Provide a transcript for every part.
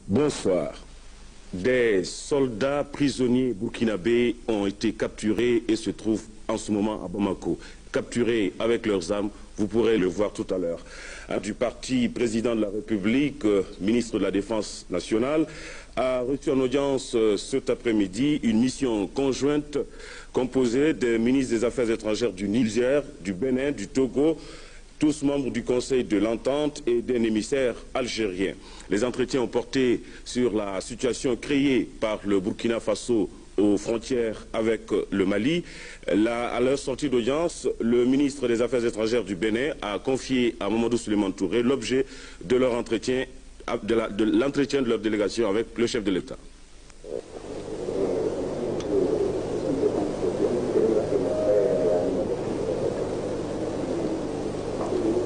Bonsoir. Des soldats prisonniers burkinabés ont été capturés et se trouvent en ce moment à Bamako. Capturés avec leurs armes, vous pourrez le voir tout à l'heure. Du parti président de la République, ministre de la Défense nationale, a reçu en audience cet après-midi une mission conjointe composée des ministres des Affaires étrangères du Niger, du Bénin, du Togo, tous membres du Conseil de l'Entente et d'un émissaire algérien. Les entretiens ont porté sur la situation créée par le Burkina Faso aux frontières avec le Mali. À leur sortie d'audience, le ministre des Affaires étrangères du Bénin a confié à Mamadou Souleymane Touré l'objet de leur entretien, de l'entretien de leur délégation avec le chef de l'État.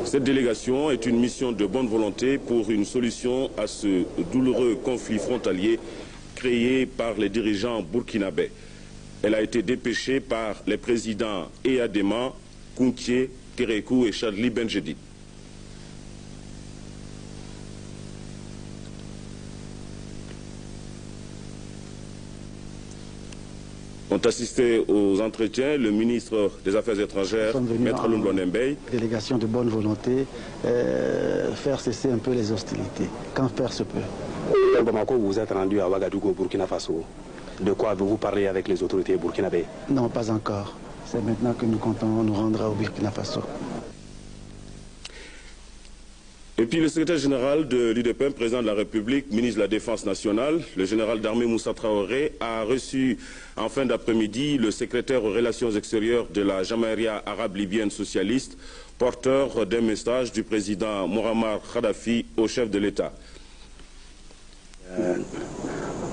Cette délégation est une mission de bonne volonté pour une solution à ce douloureux conflit frontalier créé par les dirigeants burkinabés. Elle a été dépêchée par les présidents Eyadema, Kountié, Kérékou et Chadli Benjedid. Ont assisté aux entretiens le ministre des Affaires étrangères, Maître Lumbo Nembey. Délégation de bonne volonté, faire cesser un peu les hostilités, quand faire se peut. À Bamako, vous êtes rendu à Ouagadougou, Burkina Faso. De quoi avez-vous parlé avec les autorités burkinabées? Non, pas encore. C'est maintenant que nous comptons nous rendre au Burkina Faso. Et puis le secrétaire général de l'UDPM, président de la République, ministre de la Défense nationale, le général d'armée Moussa Traoré, a reçu en fin d'après-midi le secrétaire aux relations extérieures de la Jamaïria arabe libyenne socialiste, porteur d'un message du président Muammar Kadhafi au chef de l'État.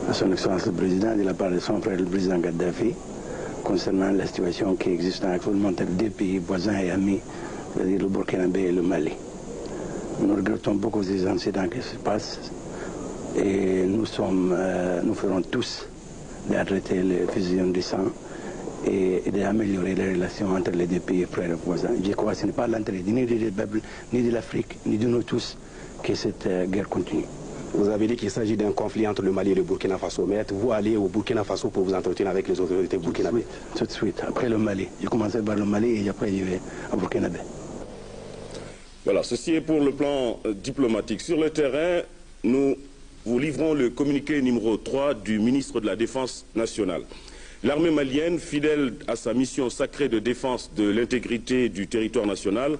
À son Excellence le Président, de la part de son frère le président Kadhafi, concernant la situation qui existe actuellement entre deux pays voisins et amis, c'est-à-dire le Burkinabé et le Mali. Nous regrettons beaucoup ces incidents qui se passent et nous ferons tous d'arrêter les fusions du sang et d'améliorer les relations entre les deux pays frères et voisins. Je crois que ce n'est pas l'intérêt ni du peuple, ni de l'Afrique, ni de nous tous que cette guerre continue. Vous avez dit qu'il s'agit d'un conflit entre le Mali et le Burkina Faso. Mais êtes-vous allé au Burkina Faso pour vous entretenir avec les autorités burkinabées? Tout de suite, après le Mali. J'ai commencé par le Mali et après je vais au Burkinabé. Voilà, ceci est pour le plan diplomatique. Sur le terrain, nous vous livrons le communiqué numéro 3 du ministre de la Défense nationale. L'armée malienne, fidèle à sa mission sacrée de défense de l'intégrité du territoire national,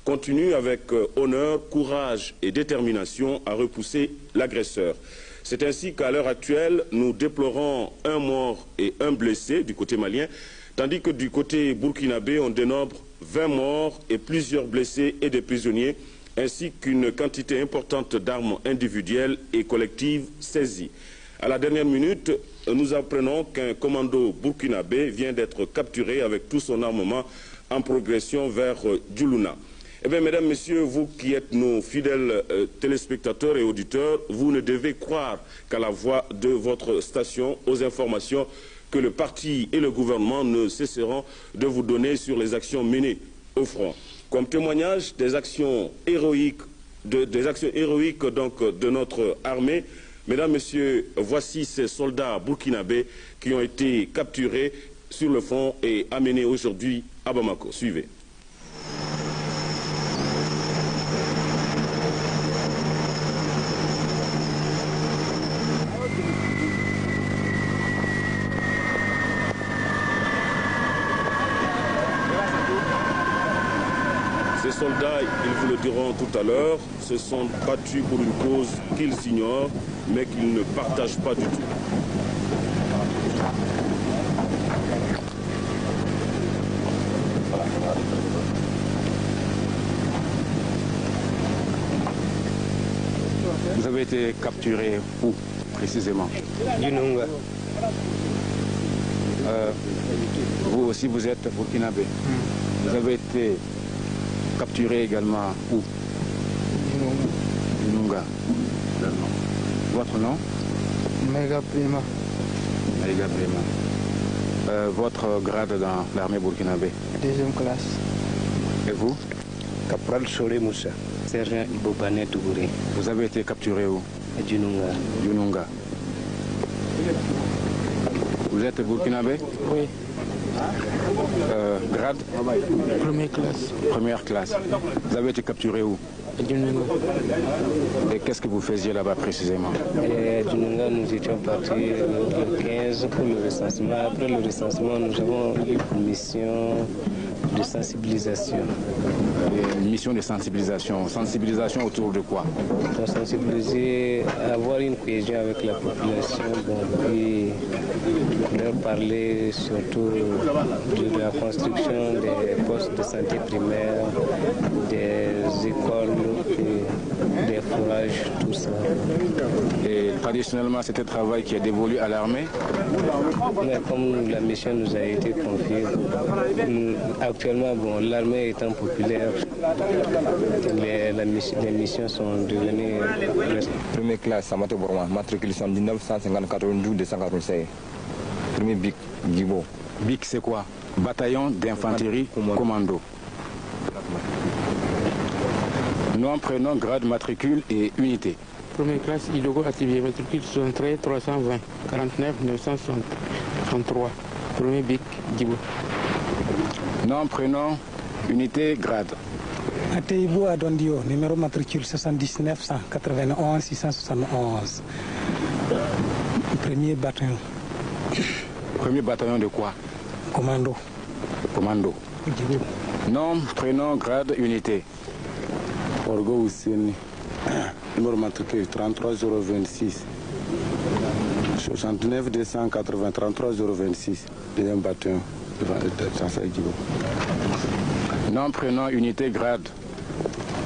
continue avec honneur, courage et détermination à repousser l'agresseur. C'est ainsi qu'à l'heure actuelle, nous déplorons un mort et un blessé du côté malien, tandis que du côté burkinabé, on dénombre 20 morts et plusieurs blessés et des prisonniers, ainsi qu'une quantité importante d'armes individuelles et collectives saisies. À la dernière minute, nous apprenons qu'un commando burkinabé vient d'être capturé avec tout son armement en progression vers Djoulouna. Eh bien, mesdames, messieurs, vous qui êtes nos fidèles téléspectateurs et auditeurs, vous ne devez croire qu'à la voix de votre station, aux informations que le parti et le gouvernement ne cesseront de vous donner sur les actions menées au front. Comme témoignage des actions héroïques, de notre armée, mesdames, messieurs, voici ces soldats burkinabés qui ont été capturés sur le front et amenés aujourd'hui à Bamako. Suivez. Ces soldats, ils vous le diront tout à l'heure, se sont battus pour une cause qu'ils ignorent, mais qu'ils ne partagent pas du tout. Vous avez été capturé où, précisément? Yununga. Vous aussi, vous êtes burkinabé. Vous avez été capturé également où? Yununga. Votre nom? Mega Prima. Mega Prima. Votre grade dans l'armée burkinabé? Deuxième classe. Et vous? Capral Solé Moussa. Sergent Ibobane Tougouré. Vous avez été capturé où? À Djununga. Djununga. Vous êtes burkinabé? Oui. Grade? Première classe. Première classe. Vous avez été capturé où? À Djununga. Et qu'est-ce que vous faisiez là-bas précisément? À Djununga, nous étions partis le 15 pour le recensement. Après le recensement, nous avons eu une mission de sensibilisation. Une mission de sensibilisation. Sensibilisation autour de quoi? Pour sensibiliser, avoir une cohésion avec la population, puis leur parler surtout de la construction des postes de santé primaire, des écoles, des forages, tout ça. Et traditionnellement, c'était un travail qui est dévolu à l'armée? Mais comme la mission nous a été confiée, actuellement, l'armée étant populaire, les missions sont devenues... Première classe, Samaté Bourma, matricule 1954-12-296. Premier BIC, Djibo. BIC, c'est quoi? Bataillon d'infanterie commando. Nom, prénom, grade, matricule et unité. Première classe, Ilogo Atelier, matricule 73 320 49 963. Premier BIC, Djibo. Nom, prénom, unité, grade. Ateibo Adondio, numéro matricule 79 191 671. Premier bataillon. Premier bataillon de quoi? Commando. Commando. Nom, prénom, grade, unité. Orgo Ousseni, numéro matricule 33 026. 69 280 33 026. Deuxième bataillon. Nom, prénom, unité, grade.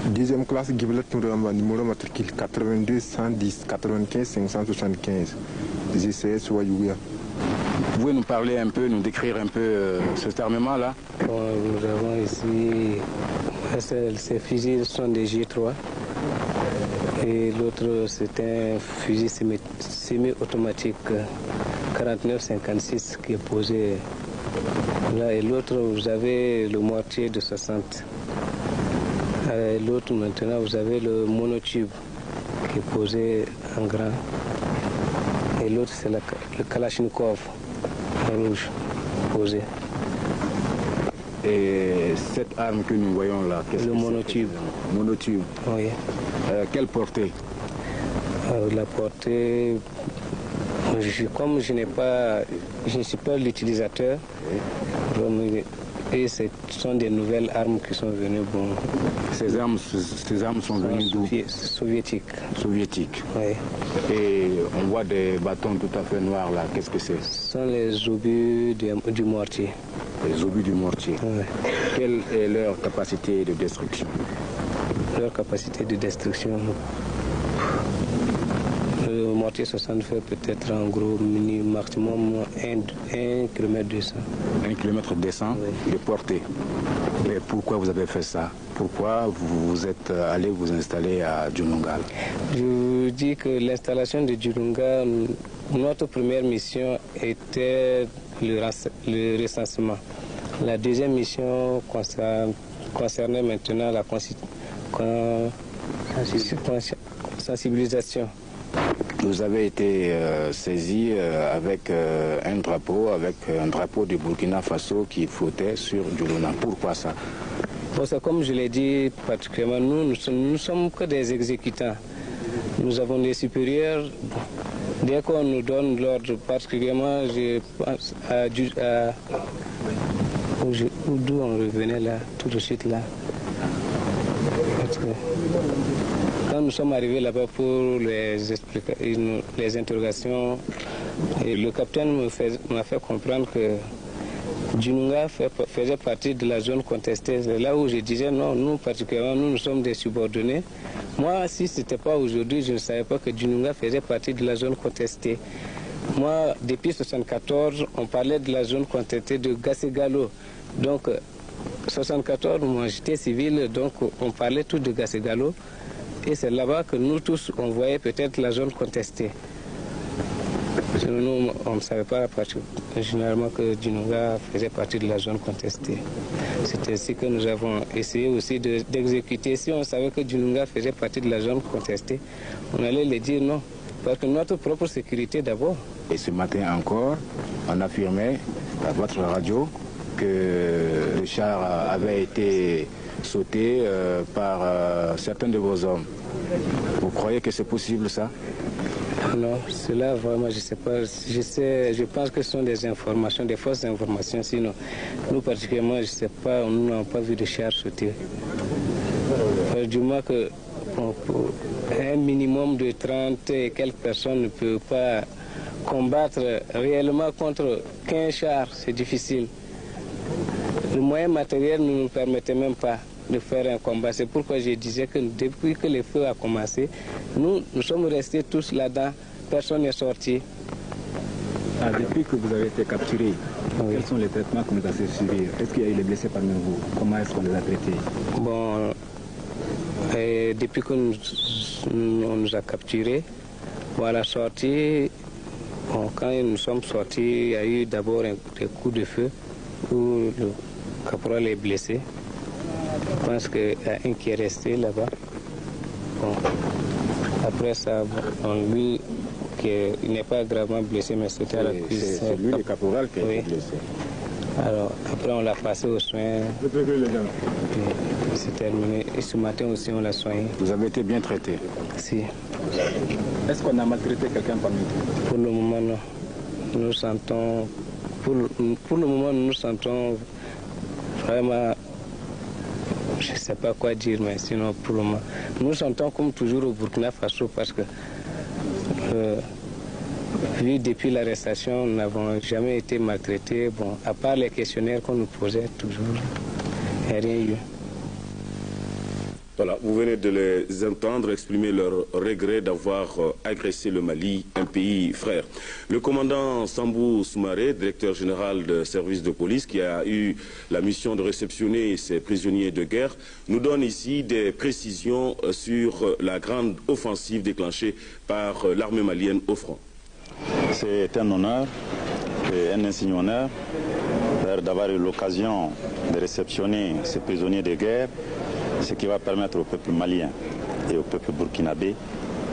Deuxième classe, Giblet Nouramba, numéro matricule 82 110 95 575. GCS Wayouya. Vous pouvez nous parler un peu, nous décrire un peu cet armement-là? Nous avons ici, ces fusils sont des G3 et l'autre c'est un fusil semi-automatique 49-56 qui est posé là, et l'autre vous avez le mortier de 60. L'autre maintenant vous avez le monotube qui est posé en grand et l'autre c'est le Kalachnikov rouge posé. Et cette arme que nous voyons là, qu'est-ce que c'est? Le monotube. Monotube. Oui. Quelle portée? La portée, comme je ne suis pas l'utilisateur, et ce sont des nouvelles armes qui sont venues. Ces armes sont venues d'où? Soviétiques. Soviétiques. Oui. Et on voit des bâtons tout à fait noirs là. Qu'est-ce que c'est? Ce sont les obus du mortier. Les obus du mortier. Oui. Quelle est leur capacité de destruction? Leur capacité de destruction. Le mortier 60 fait peut-être en gros maximum 1 km 200. 1 km 200 oui. de portée. Mais pourquoi vous avez fait ça? Pourquoi vous êtes allé vous installer à Djununga? Je dis que l'installation de Djununga, notre première mission était le recensement. La deuxième mission concernait maintenant la sensibilisation. Vous avez été saisi avec un drapeau du Burkina Faso qui flottait sur Djuluna. Pourquoi ça? Bon, c'est comme je l'ai dit, particulièrement nous ne sommes que des exécutants. Nous avons des supérieurs. Dès qu'on nous donne l'ordre, particulièrement, je pense d'où on revenait là, tout de suite là. Quand nous sommes arrivés là-bas pour les interrogations, et le capitaine m'a fait comprendre que Djununga faisait partie de la zone contestée. C'est là où je disais non, nous particulièrement, nous sommes des subordonnés. Moi, si ce n'était pas aujourd'hui, je ne savais pas que Djununga faisait partie de la zone contestée. Moi, depuis 1974, on parlait de la zone contestée de Gassegalo. Donc, 1974, moi j'étais civil, donc on parlait tout de Gassegalo. Et c'est là-bas que nous tous, on voyait peut-être la zone contestée. Nous, on ne savait pas généralement que Djinouga faisait partie de la zone contestée. C'est ainsi que nous avons essayé aussi d'exécuter. Si on savait que Djinouga faisait partie de la zone contestée, on allait les dire non. Parce que notre propre sécurité d'abord. Et ce matin encore, on affirmait à votre radio que le char avait été sauté par certains de vos hommes. Vous croyez que c'est possible ça? Non, cela vraiment je ne sais pas. Je pense que ce sont des informations, des fausses informations. Sinon, nous particulièrement, je ne sais pas, nous n'avons pas vu de char sauter. Du moins que un minimum de 30 et quelques personnes ne peut pas combattre réellement contre 15 chars, c'est difficile. Le moyen matériel ne nous permettait même pas de faire un combat. C'est pourquoi je disais que depuis que le feu a commencé, nous sommes restés tous là-dedans, personne n'est sorti. Depuis que vous avez été capturé, oui. Quels sont les traitements que vous avez subis? Est-ce qu'il y a eu des blessés parmi vous? Comment est-ce qu'on les a traités? Bon, depuis qu'on nous a capturés, à la sortie, quand nous sommes sortis, il y a eu d'abord des coups de feu où le caporal est blessé. Je pense qu'il y a un qui est resté là-bas. Bon. Après ça, lui, il n'est pas gravement blessé, mais c'était à la cuisse. C'est lui le caporal qui est blessé. Alors, après, on l'a passé aux soins. C'est terminé. Et ce matin aussi, on l'a soigné. Vous avez été bien traité? Si. Est-ce qu'on a maltraité quelqu'un parmi vous? Pour le moment, non. Nous sentons... Pour le moment, nous sentons vraiment... Je ne sais pas quoi dire, mais sinon, pour le moment... Nous sentons comme toujours au Burkina Faso parce que... vu depuis l'arrestation, nous n'avons jamais été maltraités. Bon, à part les questionnaires qu'on nous posait toujours, il n'y a rien eu. Voilà, vous venez de les entendre exprimer leur regret d'avoir agressé le Mali, un pays frère. Le commandant Sambou Soumaré, directeur général de service de police, qui a eu la mission de réceptionner ces prisonniers de guerre, nous donne ici des précisions sur la grande offensive déclenchée par l'armée malienne au front. C'est un honneur et un insigne honneur d'avoir eu l'occasion de réceptionner ces prisonniers de guerre, ce qui va permettre au peuple malien et au peuple burkinabé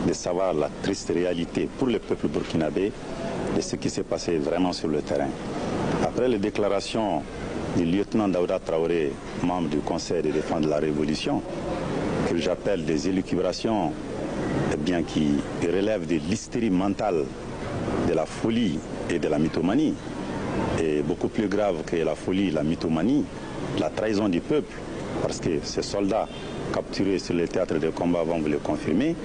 de savoir la triste réalité pour le peuple burkinabé de ce qui s'est passé vraiment sur le terrain. Après les déclarations du lieutenant Daouda Traoré, membre du Conseil de défense de la Révolution, que j'appelle des élucubrations qui relèvent de l'hystérie mentale, de la folie et de la mythomanie, et beaucoup plus grave que la folie, la mythomanie, la trahison du peuple, parce que ces soldats capturés sur le théâtre de combat vont vous le confirmer.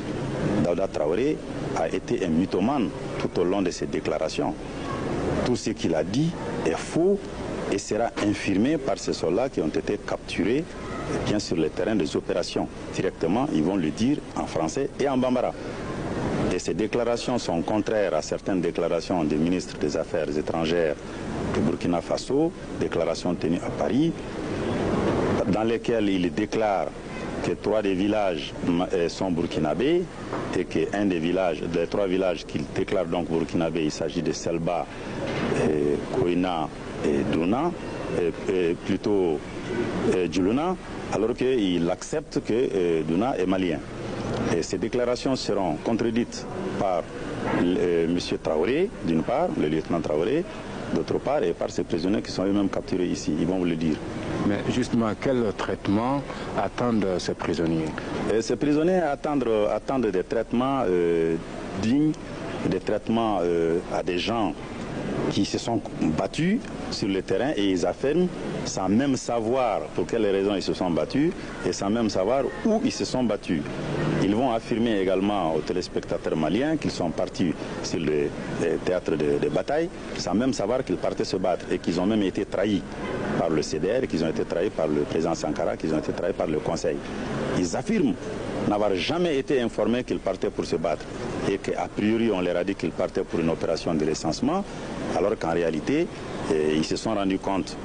Daouda Traoré a été un mythomane tout au long de ses déclarations. Tout ce qu'il a dit est faux et sera infirmé par ces soldats qui ont été capturés bien sur le terrain des opérations. Directement, ils vont le dire en français et en bambara. Et ces déclarations sont contraires à certaines déclarations des ministres des Affaires étrangères de Burkina Faso, déclarations tenues à Paris, dans lesquelles il déclare que 3 des villages sont burkinabés et qu'un des villages, des 3 villages qu'il déclare donc burkinabés, il s'agit de Selba, Koina et Douna, plutôt Djuluna, alors qu'il accepte que Douna est malien. Et ces déclarations seront contredites par M. Traoré, d'une part, le lieutenant Traoré, d'autre part, et par ces prisonniers qui sont eux-mêmes capturés ici. Ils vont vous le dire. Mais justement, quel traitement attendent ces prisonniers? Ces prisonniers attendent des traitements dignes, des traitements à des gens qui se sont battus sur le terrain et ils affirment sans même savoir pour quelles raisons ils se sont battus et sans même savoir où ils se sont battus. Ils vont affirmer également aux téléspectateurs maliens qu'ils sont partis sur le théâtre de bataille sans même savoir qu'ils partaient se battre et qu'ils ont même été trahis par le CDR, qu'ils ont été trahis par le président Sankara, qu'ils ont été trahis par le Conseil. Ils affirment n'avoir jamais été informés qu'ils partaient pour se battre et qu'a priori on leur a dit qu'ils partaient pour une opération de recensement, alors qu'en réalité ils se sont rendus compte,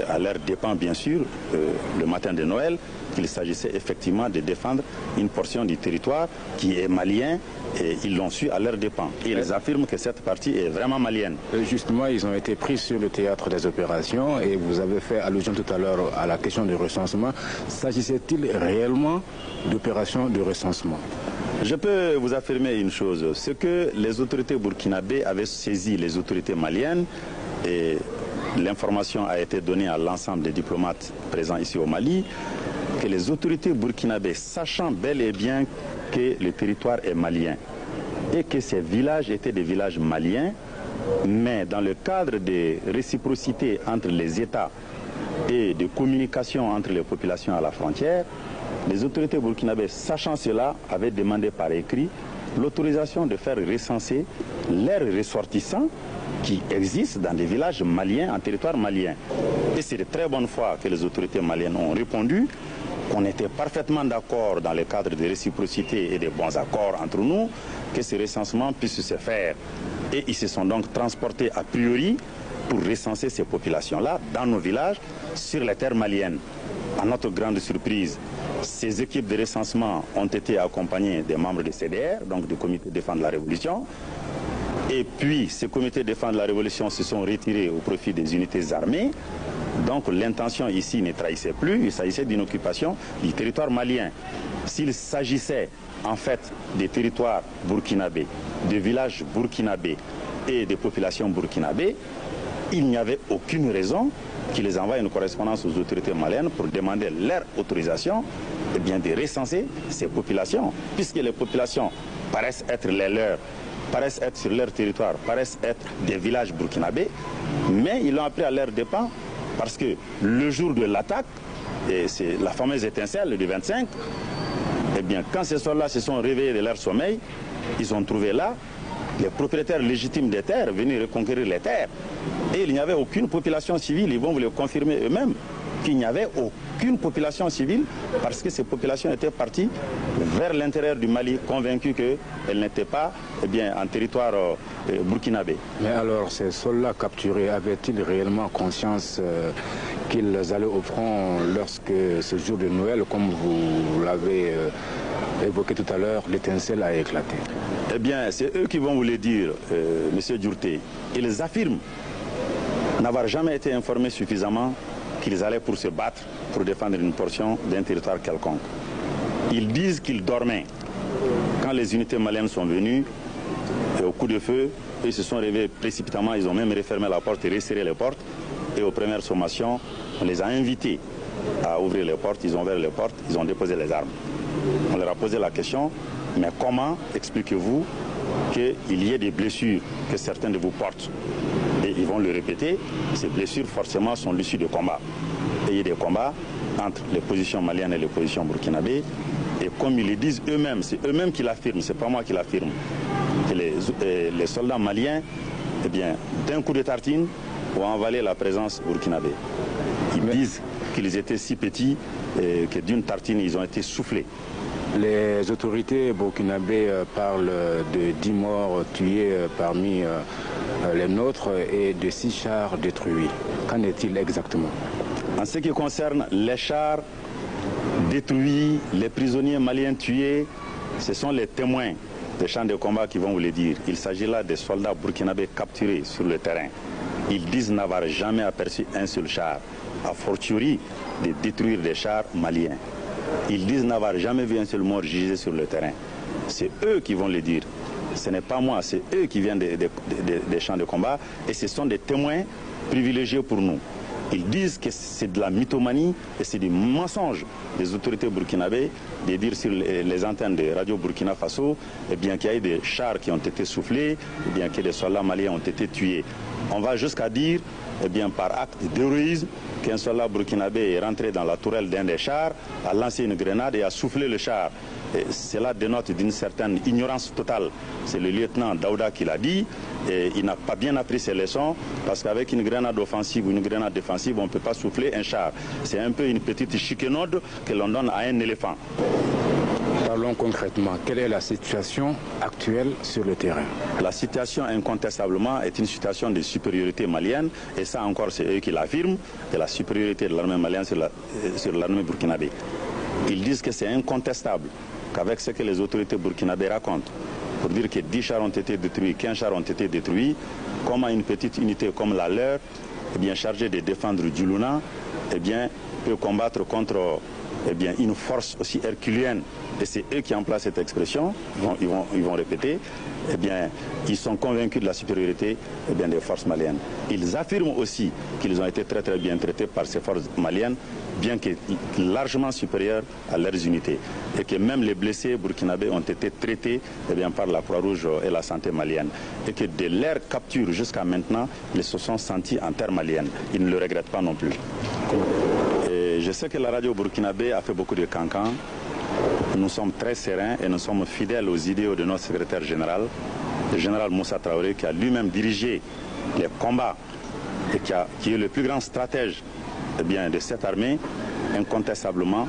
à leur dépens bien sûr, le matin de Noël, qu'il s'agissait effectivement de défendre une portion du territoire qui est malien Et ils l'ont su à leurs dépens. Ils affirment que cette partie est vraiment malienne. Justement, ils ont été pris sur le théâtre des opérations et vous avez fait allusion tout à l'heure à la question du recensement. S'agissait-il réellement d'opérations de recensement? Je peux vous affirmer une chose, c'est que les autorités burkinabées avaient saisi les autorités maliennes et l'information a été donnée à l'ensemble des diplomates présents ici au Mali, que les autorités burkinabées, sachant bel et bien que le territoire est malien et que ces villages étaient des villages maliens, mais dans le cadre des réciprocités entre les États et de communication entre les populations à la frontière, les autorités burkinabées, sachant cela, avaient demandé par écrit l'autorisation de faire recenser leurs ressortissants qui existent dans des villages maliens, en territoire malien. Et c'est de très bonne foi que les autorités maliennes ont répondu qu'on était parfaitement d'accord dans le cadre de réciprocité et des bons accords entre nous, que ce recensement puisse se faire. Et ils se sont donc transportés a priori pour recenser ces populations-là dans nos villages sur les terres maliennes. À notre grande surprise, ces équipes de recensement ont été accompagnées des membres du CDR, donc du Comité de défense de la Révolution. Et puis, ces comités de défense de la Révolution se sont retirés au profit des unités armées. Donc, l'intention ici ne trahissait plus, il s'agissait d'une occupation du territoire malien. S'il s'agissait en fait des territoires burkinabés, des villages burkinabés et des populations burkinabées, il n'y avait aucune raison qu'ils les envoient une correspondance aux autorités maliennes pour demander leur autorisation de recenser ces populations, puisque les populations paraissent être les leurs, paraissent être sur leur territoire, paraissent être des villages burkinabés, mais ils l'ont appris à leurs dépens parce que le jour de l'attaque, et c'est la fameuse étincelle du 25, quand ces soldats se sont réveillés de leur sommeil, ils ont trouvé là les propriétaires légitimes des terres venus reconquérir les terres. Et il n'y avait aucune population civile, ils vont vous le confirmer eux-mêmes, qu'il n'y avait aucune population civile parce que ces populations étaient parties vers l'intérieur du Mali, convaincues qu'elles n'étaient pas en territoire burkinabé. Mais alors, ces soldats capturés avaient-ils réellement conscience qu'ils allaient au front lorsque ce jour de Noël, comme vous l'avez évoqué tout à l'heure, l'étincelle a éclaté? Eh bien, c'est eux qui vont vous le dire, M. Djourté. Ils affirment n'avoir jamais été informés suffisamment qu'ils allaient pour se battre, pour défendre une portion d'un territoire quelconque. Ils disent qu'ils dormaient. Quand les unités maliennes sont venues, au coup de feu, ils se sont réveillés précipitamment, ils ont même refermé la porte et resserré les portes. Et aux premières sommations, on les a invités à ouvrir les portes, ils ont ouvert les portes, ils ont déposé les armes. On leur a posé la question, mais comment expliquez-vous qu'il y ait des blessures que certains de vous portent? Et ils vont le répéter, ces blessures forcément sont l'issue de combats. Et il y a des combats entre les positions maliennes et les positions burkinabées. Et comme ils le disent eux-mêmes, c'est eux-mêmes qui l'affirment, c'est pas moi qui l'affirme, que les soldats maliens, d'un coup de tartine, ont envalé la présence burkinabé. Ils disent qu'ils étaient si petits que d'une tartine, ils ont été soufflés. Les autorités burkinabées parlent de 10 morts tués parmi les nôtres et de 6 chars détruits. Qu'en est-il exactement? En ce qui concerne les chars détruits, les prisonniers maliens tués, ce sont les témoins des champs de combat qui vont vous le dire. Il s'agit là des soldats burkinabés capturés sur le terrain. Ils disent n'avoir jamais aperçu un seul char, a fortiori de détruire des chars maliens. Ils disent n'avoir jamais vu un seul mort gisé sur le terrain. C'est eux qui vont le dire. Ce n'est pas moi, c'est eux qui viennent des champs de combat et ce sont des témoins privilégiés pour nous. Ils disent que c'est de la mythomanie et c'est du mensonge des autorités burkinabées de dire sur les antennes de Radio Burkina Faso qu'il y a eu des chars qui ont été soufflés, que des soldats maliens ont été tués. On va jusqu'à dire par acte d'héroïsme qu'un soldat burkinabé est rentré dans la tourelle d'un des chars, a lancé une grenade et a soufflé le char. Et cela dénote d'une certaine ignorance totale. C'est le lieutenant Daouda qui l'a dit. Et il n'a pas bien appris ses leçons parce qu'avec une grenade offensive ou une grenade défensive, on ne peut pas souffler un char. C'est un peu une petite chiquenaude que l'on donne à un éléphant. Parlons concrètement. Quelle est la situation actuelle sur le terrain? La situation incontestablement est une situation de supériorité malienne et ça encore c'est eux qui l'affirment, de la supériorité de l'armée malienne sur l'armée burkinabé. Ils disent que c'est incontestable qu'avec ce que les autorités burkinabées racontent, pour dire que 10 chars ont été détruits, 15 chars ont été détruits, comment une petite unité comme la leur, eh bien, chargée de défendre Djuluna, eh bien, peut combattre contre une force aussi herculéenne. Et c'est eux qui emploient cette expression, ils vont répéter, eh bien, ils sont convaincus de la supériorité des forces maliennes. Ils affirment aussi qu'ils ont été très très bien traités par ces forces maliennes, bien que largement supérieures à leurs unités. Et que même les blessés burkinabés ont été traités par la Croix-Rouge et la santé malienne. Et que de leur capture jusqu'à maintenant, ils se sont sentis en terre malienne. Ils ne le regrettent pas non plus. Et je sais que la radio burkinabé a fait beaucoup de cancans. Nous sommes très sereins et nous sommes fidèles aux idéaux de notre secrétaire général, le général Moussa Traoré, qui a lui-même dirigé les combats et qui est le plus grand stratège de cette armée, incontestablement.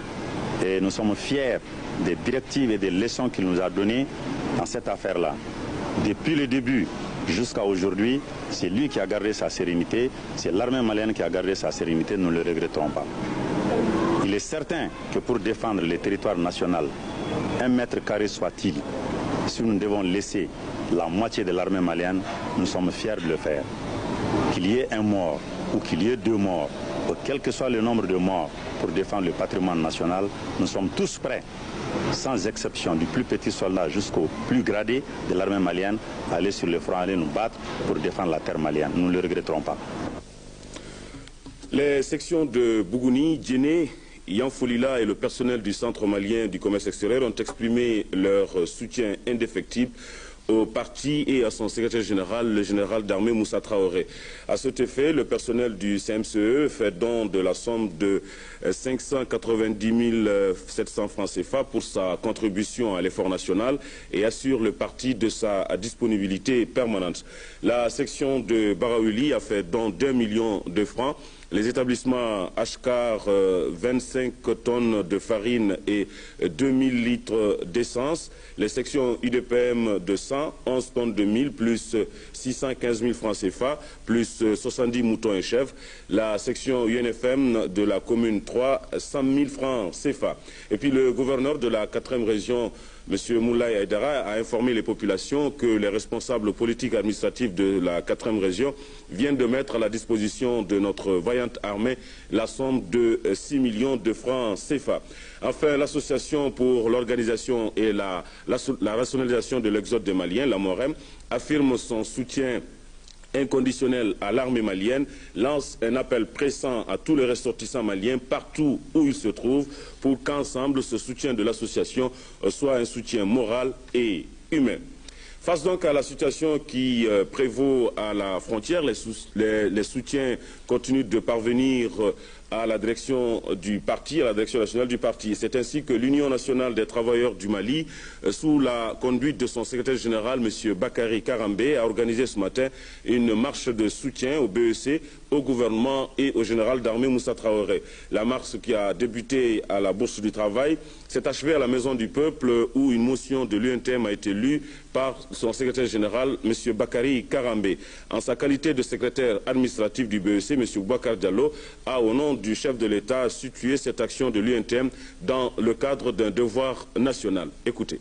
Et nous sommes fiers des directives et des leçons qu'il nous a données dans cette affaire-là. Depuis le début jusqu'à aujourd'hui, c'est lui qui a gardé sa sérénité, c'est l'armée malienne qui a gardé sa sérénité, nous ne le regretterons pas. Il est certain que pour défendre le territoire national, 1 mètre carré soit-il, si nous devons laisser la moitié de l'armée malienne, nous sommes fiers de le faire. Qu'il y ait un mort ou qu'il y ait 2 morts, ou quel que soit le nombre de morts pour défendre le patrimoine national, nous sommes tous prêts, sans exception, du plus petit soldat jusqu'au plus gradé de l'armée malienne, à aller sur le front, à aller nous battre pour défendre la terre malienne. Nous ne le regretterons pas. Les sections de Bougouni, Djéné, Yanfolila et le personnel du Centre malien du commerce extérieur ont exprimé leur soutien indéfectible au parti et à son secrétaire général, le général d'armée Moussa Traoré. À cet effet, le personnel du CMCE fait don de la somme de 590 700 francs CFA pour sa contribution à l'effort national et assure le parti de sa disponibilité permanente. La section de Baraouli a fait don d'1 million de francs. Les établissements Ashkar, 25 tonnes de farine et 2000 litres d'essence. Les sections UDPM de 100, 11 tonnes de mil, plus 615 000 francs CFA, plus 70 moutons et chèvres. La section UNFM de la commune 3, 100 000 francs CFA. Et puis le gouverneur de la 4e région, M. Moulay Aïdara, a informé les populations que les responsables politiques et administratifs de la 4e région viennent de mettre à la disposition de notre vaillante armée la somme de 6 millions de francs CFA. Enfin, l'association pour l'organisation et la rationalisation de l'exode des Maliens, la MOREM, affirme son soutien inconditionnel à l'armée malienne, lance un appel pressant à tous les ressortissants maliens partout où ils se trouvent pour qu'ensemble ce soutien de l'association soit un soutien moral et humain. Face donc à la situation qui prévaut à la frontière, les soutiens continuent de parvenir à la direction du parti, à la direction nationale du parti. C'est ainsi que l'Union nationale des travailleurs du Mali, sous la conduite de son secrétaire général, M. Bakary Karambé, a organisé ce matin une marche de soutien au BEC, au gouvernement et au général d'armée Moussa Traoré. La marche qui a débuté à la Bourse du Travail s'est achevée à la Maison du Peuple où une motion de l'UNTM a été lue par son secrétaire général, M. Bakary Karambé. En sa qualité de secrétaire administratif du BEC, M. Boubacar Diallo a, au nom du chef de l'État, situé cette action de l'UNTM dans le cadre d'un devoir national. Écoutez.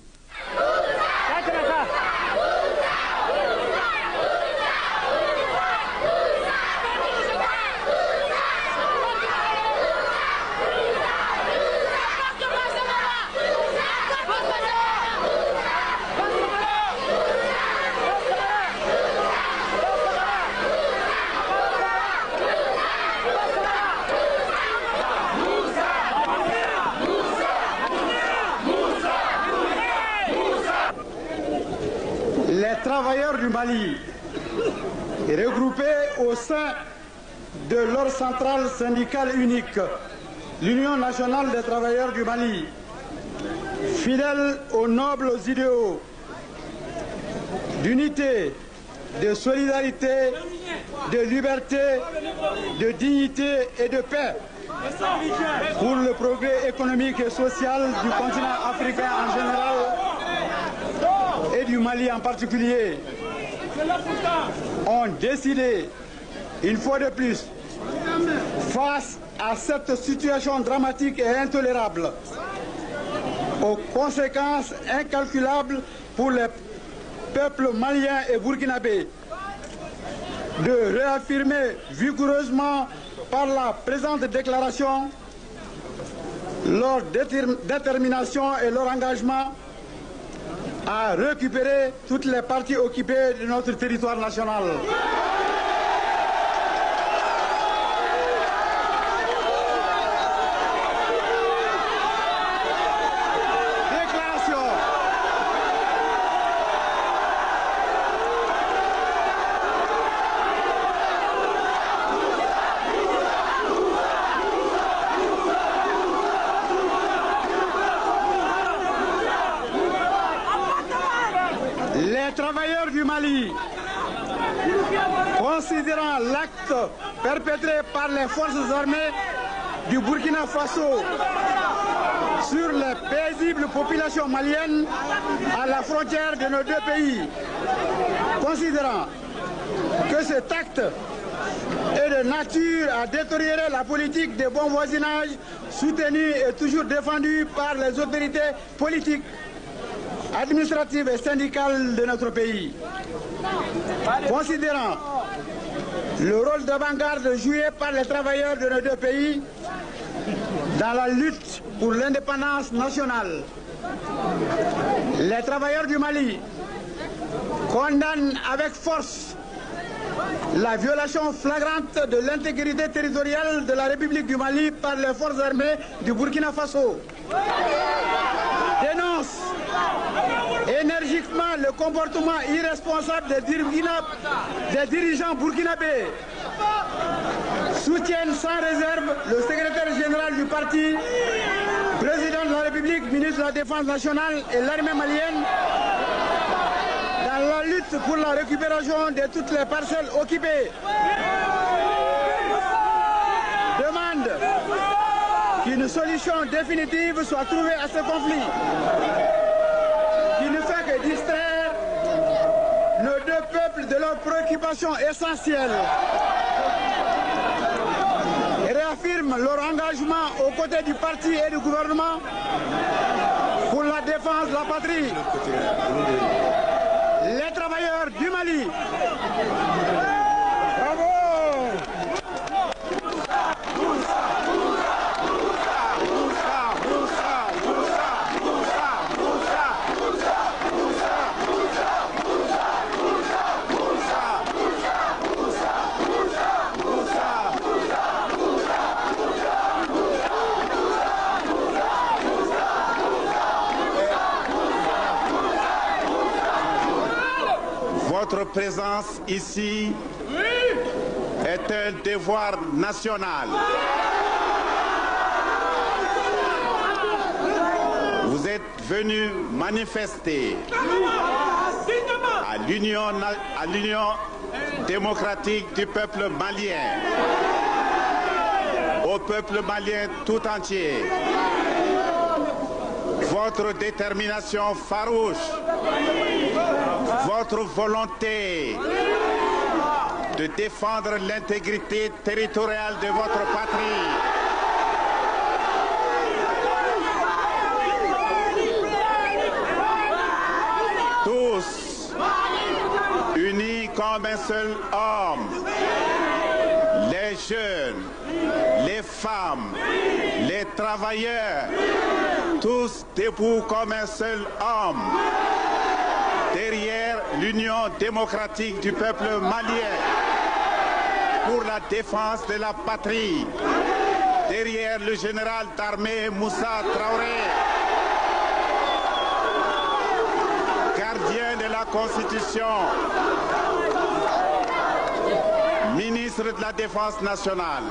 Travailleurs du Mali, regroupés au sein de leur centrale syndicale unique, l'Union nationale des travailleurs du Mali, fidèles aux nobles idéaux d'unité, de solidarité, de liberté, de dignité et de paix, pour le progrès économique et social du continent africain en général et du Mali en particulier, ont décidé, une fois de plus, face à cette situation dramatique et intolérable, aux conséquences incalculables pour les peuples maliens et burkinabés de réaffirmer vigoureusement par la présente déclaration leur détermination et leur engagement à récupérer toutes les parties occupées de notre territoire national. Considérant l'acte perpétré par les forces armées du Burkina Faso sur les paisibles populations maliennes à la frontière de nos deux pays, considérant que cet acte est de nature à détériorer la politique de bon voisinage soutenue et toujours défendue par les autorités politiques, administratives et syndicales de notre pays. Considérant le rôle d'avant-garde joué par les travailleurs de nos deux pays dans la lutte pour l'indépendance nationale, les travailleurs du Mali condamnent avec force la violation flagrante de l'intégrité territoriale de la République du Mali par les forces armées du Burkina Faso, dénoncent énergiquement le comportement irresponsable des dirigeants burkinabés, soutiennent sans réserve le secrétaire général du parti, président de la République, ministre de la Défense nationale et l'armée malienne dans la lutte pour la récupération de toutes les parcelles occupées. Demande qu'une solution définitive soit trouvée à ce conflit, qui ne fait que distraire nos deux peuples de leurs préoccupations essentielles et réaffirme leur engagement aux côtés du parti et du gouvernement pour la défense de la patrie. Les travailleurs du Mali. Bravo! Votre présence ici est un devoir national. Vous êtes venus manifester à l'union démocratique du peuple malien, au peuple malien tout entier, votre détermination farouche, votre volonté de défendre l'intégrité territoriale de votre patrie. Tous unis comme un seul homme, les jeunes, les femmes, les travailleurs, tous debout comme un seul homme, derrière l'union démocratique du peuple malien pour la défense de la patrie, derrière le général d'armée Moussa Traoré, gardien de la Constitution, ministre de la Défense nationale,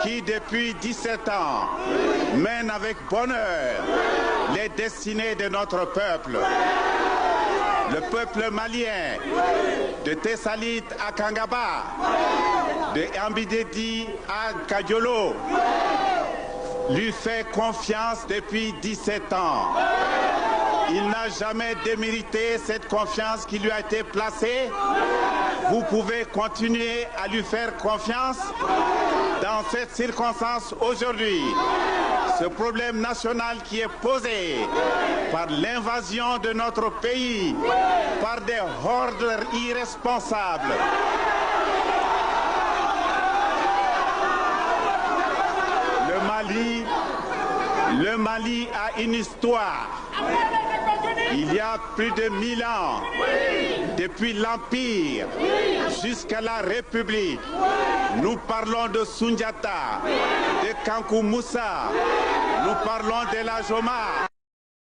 qui depuis 17 ans mène avec bonheur les destinées de notre peuple. Le peuple malien, de Tessalit à Kangaba, de Ambidedi à Kadiolo, lui fait confiance depuis 17 ans. Il n'a jamais démérité cette confiance qui lui a été placée. Vous pouvez continuer à lui faire confiance dans cette circonstance aujourd'hui. Ce problème national qui est posé par l'invasion de notre pays, par des hordes irresponsables. Le Mali a une histoire. Il y a plus de 1000 ans, depuis l'Empire jusqu'à la République, nous parlons de Sundiata, de Kankou Moussa, nous parlons de la Joma.